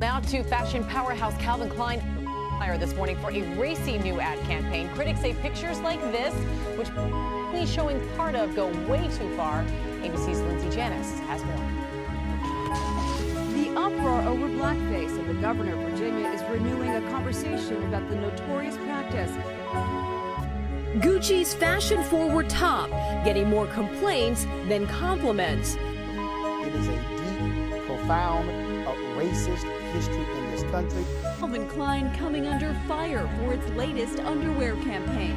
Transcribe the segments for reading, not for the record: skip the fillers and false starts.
Now to fashion powerhouse Calvin Klein this morning for a racy new ad campaign. Critics say pictures like this, which he's showing part of, go way too far. ABC's Lindsay Janis has more. The uproar over blackface, and the governor of Virginia is renewing a conversation about the notorious practice. Gucci's fashion-forward top getting more complaints than compliments. It is a deep, profound, racist history in this country. Calvin Klein coming under fire for its latest underwear campaign.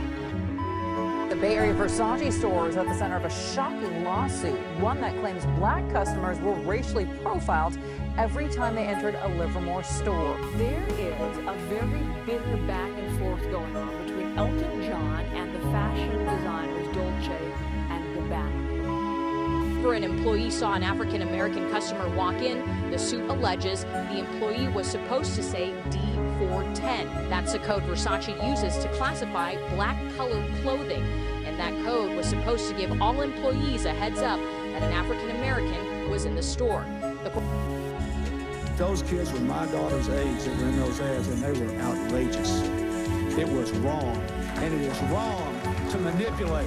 The Bay Area Versace store is at the center of a shocking lawsuit, one that claims black customers were racially profiled every time they entered a Livermore store. There is a very bitter back and forth going on between Elton John and the fashion designers Dolce and Gabbana. An employee saw an African-American customer walk in. The suit alleges the employee was supposed to say D410. That's a code Versace uses to classify black-colored clothing. And that code was supposed to give all employees a heads up that an African-American was in the store. Those kids were my daughter's age that were in those ads, and they were outrageous. It was wrong, and it is wrong to manipulate.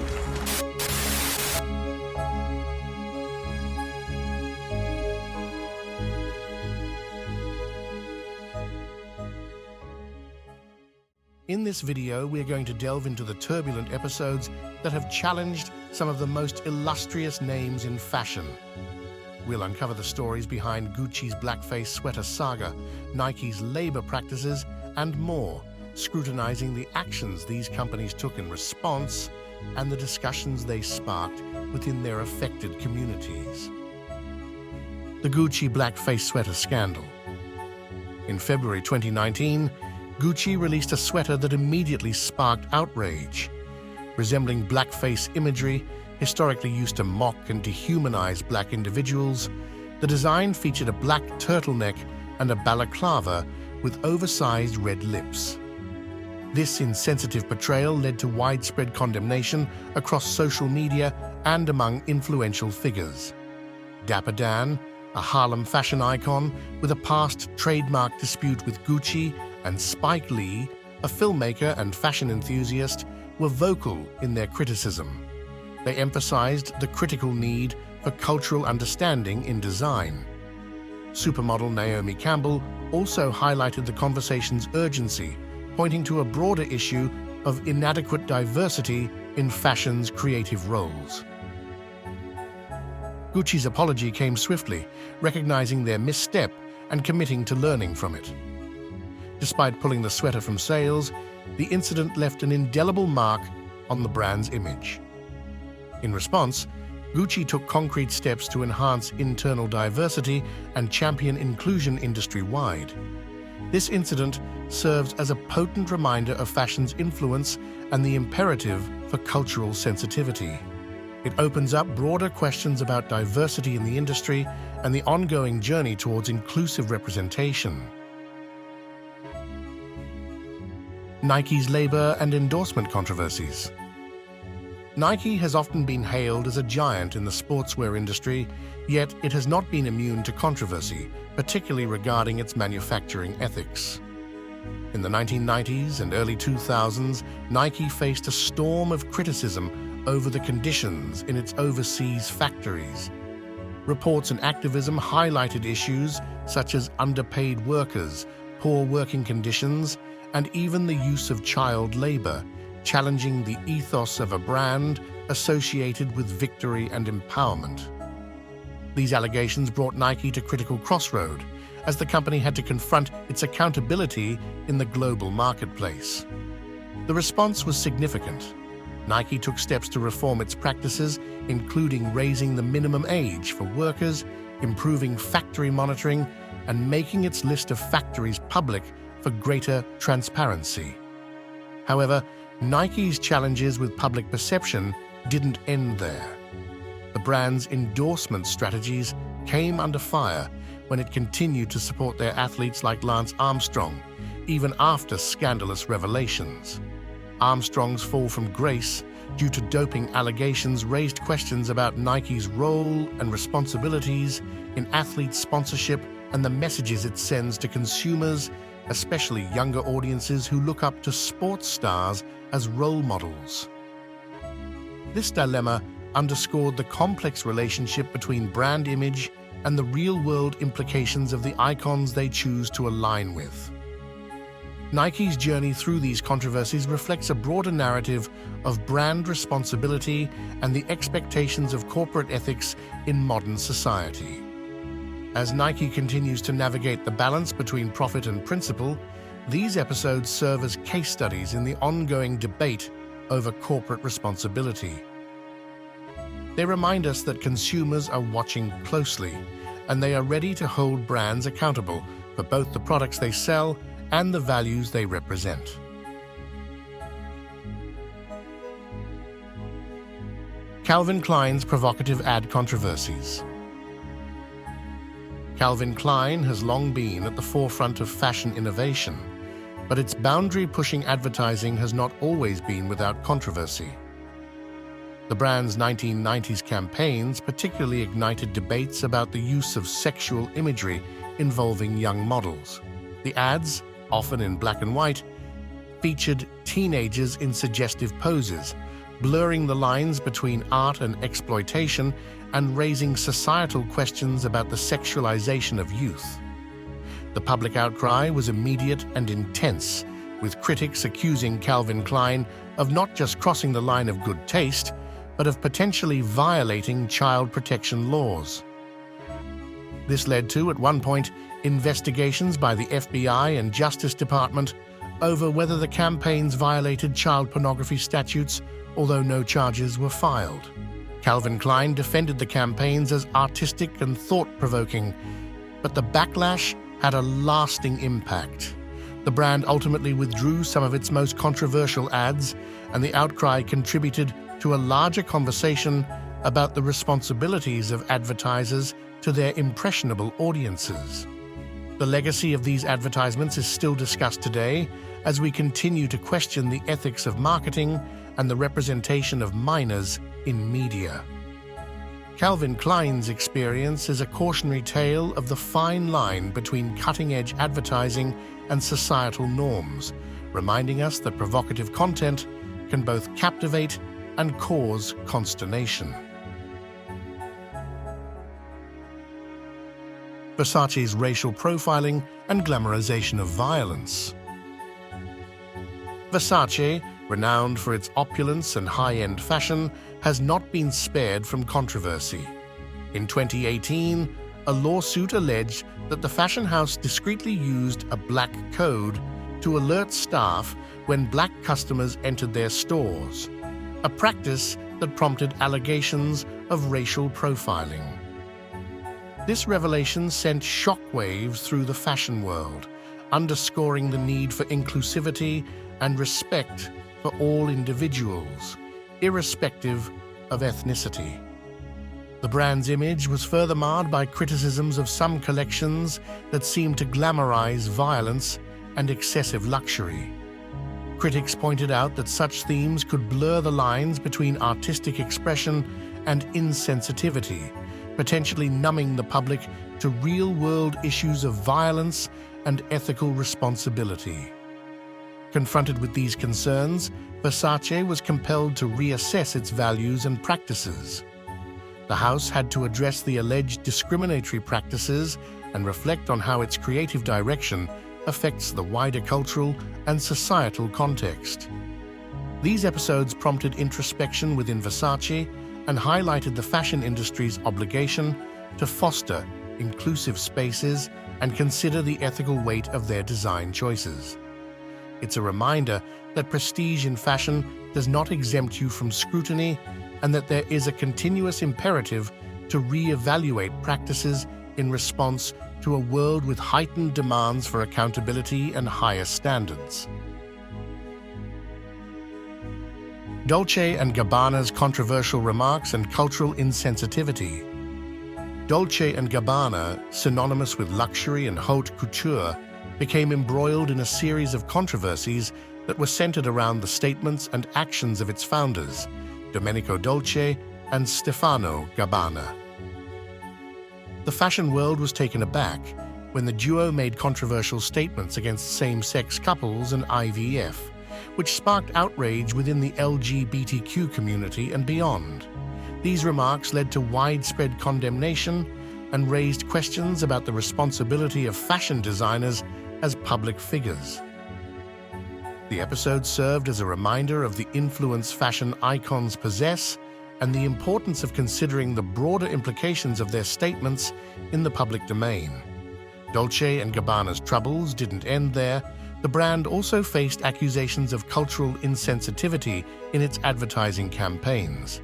In this video, we are going to delve into the turbulent episodes that have challenged some of the most illustrious names in fashion. We'll uncover the stories behind Gucci's blackface sweater saga, Nike's labor practices, and more, scrutinizing the actions these companies took in response and the discussions they sparked within their affected communities. The Gucci blackface sweater scandal. In February 2019, Gucci released a sweater that immediately sparked outrage. Resembling blackface imagery, historically used to mock and dehumanize black individuals, the design featured a black turtleneck and a balaclava with oversized red lips. This insensitive portrayal led to widespread condemnation across social media and among influential figures. Dapper Dan, a Harlem fashion icon with a past trademark dispute with Gucci, and Spike Lee, a filmmaker and fashion enthusiast, were vocal in their criticism. They emphasized the critical need for cultural understanding in design. Supermodel Naomi Campbell also highlighted the conversation's urgency, pointing to a broader issue of inadequate diversity in fashion's creative roles. Gucci's apology came swiftly, recognizing their misstep and committing to learning from it. Despite pulling the sweater from sales, the incident left an indelible mark on the brand's image. In response, Gucci took concrete steps to enhance internal diversity and champion inclusion industry-wide. This incident serves as a potent reminder of fashion's influence and the imperative for cultural sensitivity. It opens up broader questions about diversity in the industry and the ongoing journey towards inclusive representation. Nike's labor and endorsement controversies. Nike has often been hailed as a giant in the sportswear industry, yet it has not been immune to controversy, particularly regarding its manufacturing ethics. In the 1990s and early 2000s, Nike faced a storm of criticism over the conditions in its overseas factories. Reports and activism highlighted issues such as underpaid workers, poor working conditions, and even the use of child labor, challenging the ethos of a brand associated with victory and empowerment. These allegations brought Nike to critical crossroad, as the company had to confront its accountability in the global marketplace. The response was significant. Nike took steps to reform its practices, including raising the minimum age for workers, improving factory monitoring, and making its list of factories public for greater transparency. However, Nike's challenges with public perception didn't end there. The brand's endorsement strategies came under fire when it continued to support their athletes like Lance Armstrong, even after scandalous revelations. Armstrong's fall from grace due to doping allegations raised questions about Nike's role and responsibilities in athlete sponsorship and the messages it sends to consumers, especially younger audiences who look up to sports stars as role models. This dilemma underscored the complex relationship between brand image and the real-world implications of the icons they choose to align with. Nike's journey through these controversies reflects a broader narrative of brand responsibility and the expectations of corporate ethics in modern society. As Nike continues to navigate the balance between profit and principle, these episodes serve as case studies in the ongoing debate over corporate responsibility. They remind us that consumers are watching closely, and they are ready to hold brands accountable for both the products they sell and the values they represent. Calvin Klein's provocative ad controversies. Calvin Klein has long been at the forefront of fashion innovation, but its boundary-pushing advertising has not always been without controversy. The brand's 1990s campaigns particularly ignited debates about the use of sexual imagery involving young models. The ads, often in black and white, featured teenagers in suggestive poses, blurring the lines between art and exploitation and raising societal questions about the sexualization of youth. The public outcry was immediate and intense, with critics accusing Calvin Klein of not just crossing the line of good taste, but of potentially violating child protection laws. This led to, at one point, investigations by the FBI and Justice Department over whether the campaigns violated child pornography statutes, although no charges were filed. Calvin Klein defended the campaigns as artistic and thought-provoking, but the backlash had a lasting impact. The brand ultimately withdrew some of its most controversial ads, and the outcry contributed to a larger conversation about the responsibilities of advertisers to their impressionable audiences. The legacy of these advertisements is still discussed today as we continue to question the ethics of marketing and the representation of minors in media. Calvin Klein's experience is a cautionary tale of the fine line between cutting-edge advertising and societal norms, reminding us that provocative content can both captivate and cause consternation. Versace's racial profiling and glamorization of violence. Versace, renowned for its opulence and high-end fashion, has not been spared from controversy. In 2018, a lawsuit alleged that the fashion house discreetly used a black code to alert staff when black customers entered their stores, a practice that prompted allegations of racial profiling. This revelation sent shockwaves through the fashion world, underscoring the need for inclusivity and respect for all individuals, irrespective of ethnicity. The brand's image was further marred by criticisms of some collections that seemed to glamorize violence and excessive luxury. Critics pointed out that such themes could blur the lines between artistic expression and insensitivity, potentially numbing the public to real-world issues of violence and ethical responsibility. Confronted with these concerns, Versace was compelled to reassess its values and practices. The house had to address the alleged discriminatory practices and reflect on how its creative direction affects the wider cultural and societal context. These episodes prompted introspection within Versace and highlighted the fashion industry's obligation to foster inclusive spaces and consider the ethical weight of their design choices. It's a reminder that prestige in fashion does not exempt you from scrutiny and that there is a continuous imperative to re-evaluate practices in response to a world with heightened demands for accountability and higher standards. Dolce & Gabbana's controversial remarks and cultural insensitivity. Dolce & Gabbana, synonymous with luxury and haute couture, became embroiled in a series of controversies that were centered around the statements and actions of its founders, Domenico Dolce and Stefano Gabbana. The fashion world was taken aback, when the duo made controversial statements against same-sex couples and IVF, which sparked outrage within the LGBTQ community and beyond. These remarks led to widespread condemnation and raised questions about the responsibility of fashion designers as public figures. The episode served as a reminder of the influence fashion icons possess and the importance of considering the broader implications of their statements in the public domain. Dolce & Gabbana's troubles didn't end there. The brand also faced accusations of cultural insensitivity in its advertising campaigns.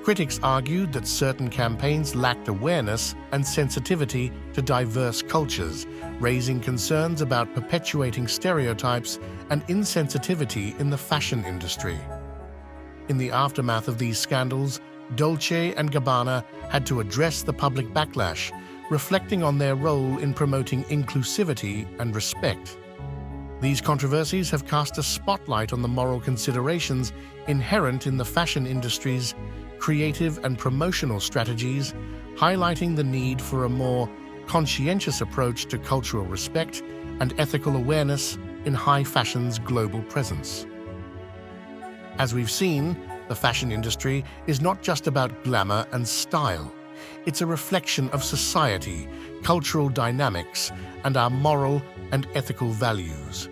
Critics argued that certain campaigns lacked awareness and sensitivity to diverse cultures, raising concerns about perpetuating stereotypes and insensitivity in the fashion industry. In the aftermath of these scandals, Dolce & Gabbana had to address the public backlash, reflecting on their role in promoting inclusivity and respect. These controversies have cast a spotlight on the moral considerations inherent in the fashion industry's creative and promotional strategies, highlighting the need for a more conscientious approach to cultural respect and ethical awareness in high fashion's global presence. As we've seen, the fashion industry is not just about glamour and style. It's a reflection of society, cultural dynamics, and our moral and ethical values.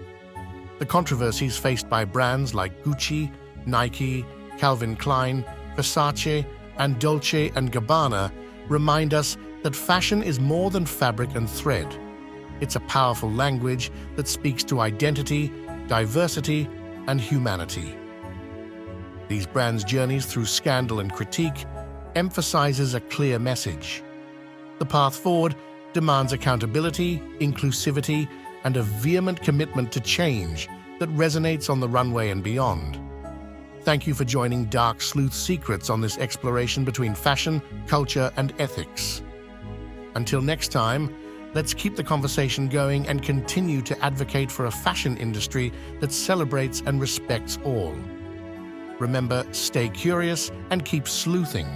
The controversies faced by brands like Gucci, Nike, Calvin Klein, Versace, and Dolce & Gabbana remind us that fashion is more than fabric and thread. It's a powerful language that speaks to identity, diversity, and humanity. These brands' journeys through scandal and critique emphasizes a clear message. The path forward demands accountability, inclusivity, and a vehement commitment to change that resonates on the runway and beyond. Thank you for joining Dark Sleuth Secrets on this exploration between fashion, culture, and ethics. Until next time, let's keep the conversation going and continue to advocate for a fashion industry that celebrates and respects all. Remember, stay curious and keep sleuthing.